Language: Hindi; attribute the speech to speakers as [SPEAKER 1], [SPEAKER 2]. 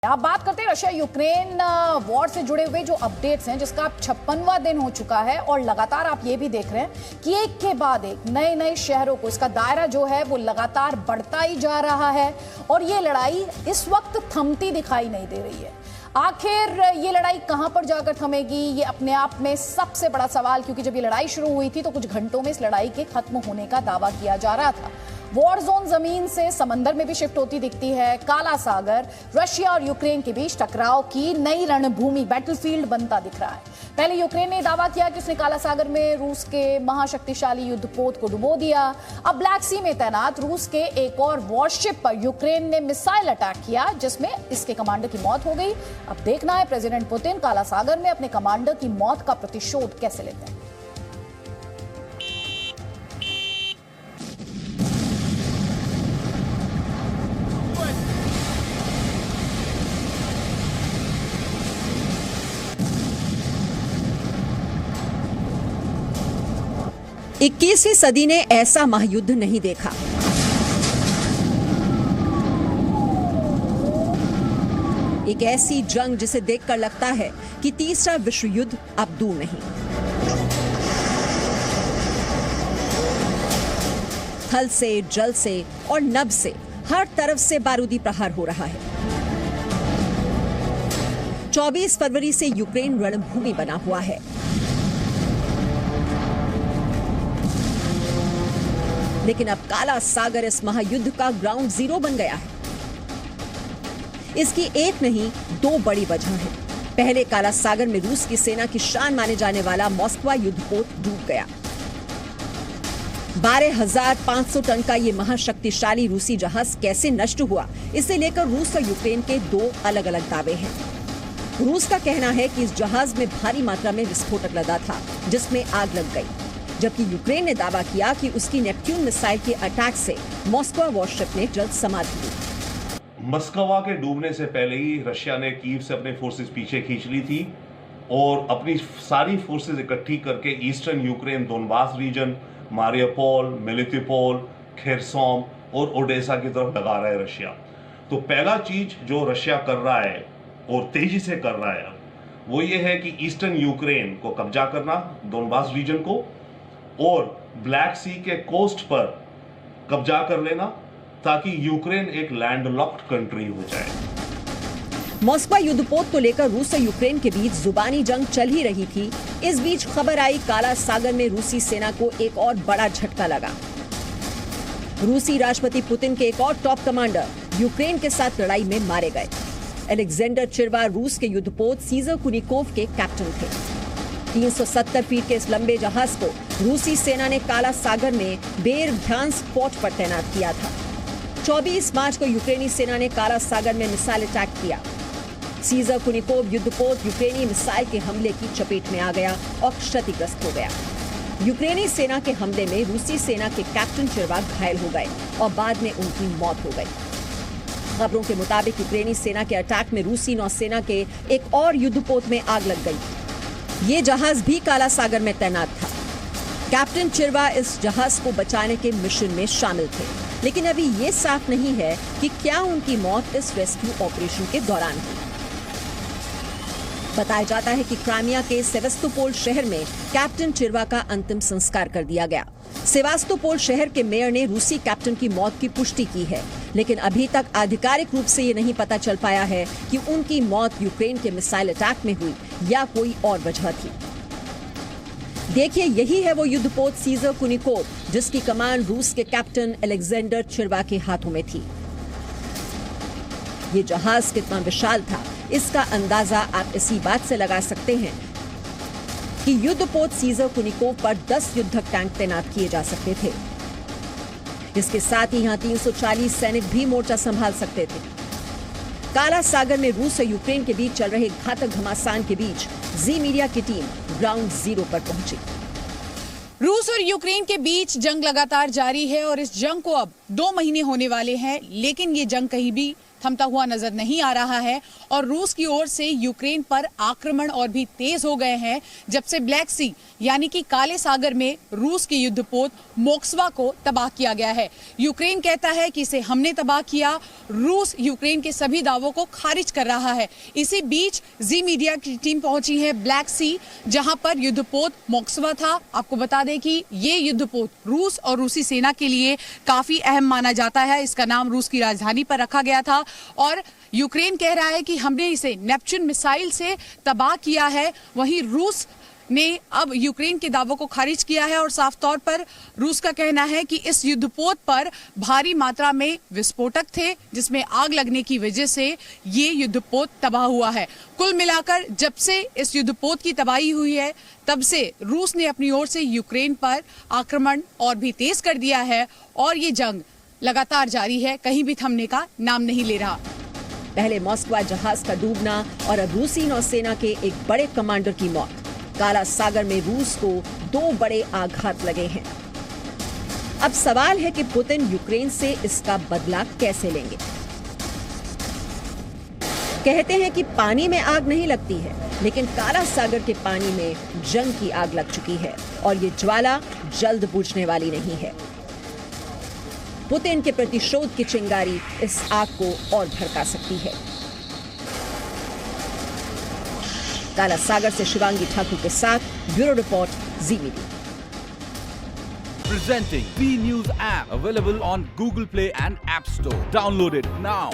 [SPEAKER 1] आप बात करते हैं रशिया यूक्रेन वॉर से जुड़े हुए जो अपडेट्स हैं, जिसका अब 56वां दिन हो चुका है और लगातार आप ये भी देख रहे हैं कि एक के बाद एक नए नए शहरों को इसका दायरा जो है वो लगातार बढ़ता ही जा रहा है और ये लड़ाई इस वक्त थमती दिखाई नहीं दे रही है। आखिर ये लड़ाई कहां पर जाकर थमेगी, ये अपने आप में सबसे बड़ा सवाल, क्योंकि जब ये लड़ाई शुरू हुई थी तो कुछ घंटों में इस लड़ाई के खत्म होने का दावा किया जा रहा था। वॉर जोन जमीन से समंदर में भी शिफ्ट होती दिखती है। काला सागर रशिया और यूक्रेन के बीच टकराव की नई रणभूमि, बैटलफील्ड बनता दिख रहा है। पहले यूक्रेन ने दावा किया कि उसने काला सागर में रूस के महाशक्तिशाली युद्धपोत को डुबो दिया। अब ब्लैक सी में तैनात रूस के एक और वॉरशिप पर यूक्रेन ने मिसाइल अटैक किया, जिसमें इसके कमांडर की मौत हो गई। अब देखना है प्रेसिडेंट पुतिन काला सागर में अपने कमांडर की मौत का प्रतिशोध कैसे लेते हैं।
[SPEAKER 2] 21वीं सदी ने ऐसा महायुद्ध नहीं देखा। एक ऐसी जंग जिसे देखकर लगता है कि तीसरा विश्व युद्ध अब दूर नहीं। थल से, जल से और नभ से हर तरफ से बारूदी प्रहार हो रहा है। 24 फरवरी से यूक्रेन रणभूमि बना हुआ है। लेकिन अब काला सागर इस महायुद्ध का ग्राउंड जीरो बन गया है। इसकी एक नहीं, दो बड़ी वजह है। पहले, काला सागर में रूस की सेना की शान माने जाने वाला मॉस्कवा युद्धपोत डूब गया। 12,500 टन का यह महाशक्तिशाली रूसी जहाज कैसे नष्ट हुआ, इसे लेकर रूस और यूक्रेन के दो अलग अलग दावे हैं। रूस का कहना है कि इस जहाज में भारी मात्रा में विस्फोटक लदा था, जिसमें आग लग गई, जबकि यूक्रेन ने दावा किया कि उसकी नेपच्यून मिसाइल के अटैक से मॉस्को वॉरशिप ने जल्द समाधि ली।
[SPEAKER 3] मस्कवा के डूबने से पहले ही रशिया ने कीव से अपने फोर्सेस पीछे खींच ली थी और अपनी सारी फोर्सेस इकट्ठी करके eastern Ukraine, Donbas region, Mariupol, Melitopol, Kherson और ओडेसा की तरफ लगा रहा है रशिया। तो पहला चीज जो रशिया कर रहा है और तेजी से कर रहा है वो ये है कि ईस्टर्न यूक्रेन को कब्जा करना, दोनबास रीजन को, और ब्लैक सी के कोस्ट पर कब्जा कर लेना, ताकि यूक्रेन एक लैंडलॉक्ड कंट्री हो जाए।
[SPEAKER 2] मॉस्को युद्धपोत को लेकर रूस और यूक्रेन के बीच जुबानी जंग चल ही रही थी। इस बीच खबर आई काला सागर में रूसी सेना को एक और बड़ा झटका लगा। रूसी राष्ट्रपति पुतिन के एक और टॉप कमांडर यूक्रेन के साथ लड़ाई में मारे गए। अलेक्जेंडर चिरवा रूस के युद्धपोत सीजर कुनिकोव के कैप्टन थे। 370 फीट के इस लंबे जहाज को रूसी सेना ने काला सागर में बेरभ्यांस्क पोर्ट पर तैनात किया था। 24 मार्च को यूक्रेनी सेना ने काला सागर में मिसाइल अटैक किया। सीजर कुनिकोव युद्धपोत यूक्रेनी मिसाइल के हमले की चपेट में आ गया और क्षतिग्रस्त हो गया। यूक्रेनी सेना के हमले में रूसी सेना के कैप्टन चिरवा घायल हो गए और बाद में उनकी मौत हो गई। खबरों के मुताबिक यूक्रेनी सेना के अटैक में रूसी नौसेना के एक और युद्धपोत में आग लग गई। ये जहाज भी काला सागर में तैनात था। कैप्टन चिरवा इस जहाज को बचाने के मिशन में शामिल थे, लेकिन अभी ये साफ नहीं है कि क्या उनकी मौत इस रेस्क्यू ऑपरेशन के दौरान हुई। बताया जाता है कि क्राइमिया के सेवास्तोपोल शहर में कैप्टन चिरवा का अंतिम संस्कार कर दिया गया। सेवास्तोपोल शहर के मेयर ने रूसी कैप्टन की मौत की पुष्टि की है, लेकिन अभी तक आधिकारिक रूप से ये नहीं पता चल पाया है कि उनकी मौत यूक्रेन के मिसाइल अटैक में हुई या कोई और वजह थी। देखिए, यही है वो युद्धपोत सीजर कुनिकोव, जिसकी कमान रूस के कैप्टन अलेक्जेंडर चिरवा के हाथों में थी। ये जहाज कितना विशाल था, इसका अंदाजा आप इसी बात से लगा सकते हैं कि युद्धपोत सीजर कुनिकोव पर 10 युद्धक टैंक तैनात किए जा सकते थे। इसके साथ ही यहाँ 340 सैनिक भी मोर्चा संभाल सकते थे। काला सागर में रूस और यूक्रेन के बीच चल रहे घातक घमासान के बीच जी मीडिया की टीम ग्राउंड जीरो पर पहुंची।
[SPEAKER 1] रूस और यूक्रेन के बीच जंग लगातार जारी है और इस जंग को अब 2 महीने होने वाले हैं, लेकिन ये जंग कहीं भी
[SPEAKER 4] थमता हुआ नजर नहीं आ रहा है और रूस की ओर से यूक्रेन पर आक्रमण और भी तेज हो गए हैं जब से ब्लैक सी यानी कि काले सागर में रूस के युद्धपोत मोक्स्वा को तबाह किया गया है। यूक्रेन कहता है कि इसे हमने तबाह किया। रूस यूक्रेन के सभी दावों को खारिज कर रहा है। इसी बीच जी मीडिया की टीम पहुंची है ब्लैक सी, जहां पर युद्धपोत मोक्स्वा था। आपको बता दें कि ये युद्धपोत रूस और रूसी सेना के लिए काफी अहम माना जाता है। इसका नाम रूस की राजधानी पर रखा गया था और यूक्रेन कह रहा है कि हमने इसे नेपच्यून मिसाइल से तबाह किया है। वहीं रूस ने अब यूक्रेन के दावों को खारिज किया है और साफ तौर पर रूस का कहना है कि इस युद्धपोत पर भारी मात्रा में विस्फोटक थे, जिसमें आग लगने की वजह से ये युद्धपोत तबाह हुआ है। कुल मिलाकर जब से इस युद्धपोत की तबाही हुई है तब से रूस ने अपनी ओर से यूक्रेन पर आक्रमण और भी तेज कर दिया है और ये जंग लगातार जारी है, कहीं भी थमने का नाम नहीं ले रहा।
[SPEAKER 2] पहले मॉस्कवा जहाज का डूबना और अब रूसी नौसेना के एक बड़े कमांडर की मौत। काला सागर में रूस को 2 बड़े आघात लगे हैं। अब सवाल है कि पुतिन यूक्रेन से इसका बदला कैसे लेंगे। कहते हैं कि पानी में आग नहीं लगती है, लेकिन काला सागर के पानी में जंग की आग लग चुकी है और ये ज्वाला जल्द बुझने वाली नहीं है। पुतिन के प्रतिशोध की चिंगारी इस आग को और भड़का सकती है। काला सागर से शिवांगी ठाकुर के साथ bureau report, ji media.
[SPEAKER 5] Presenting B News app, available on Google Play and App Store. Download it now.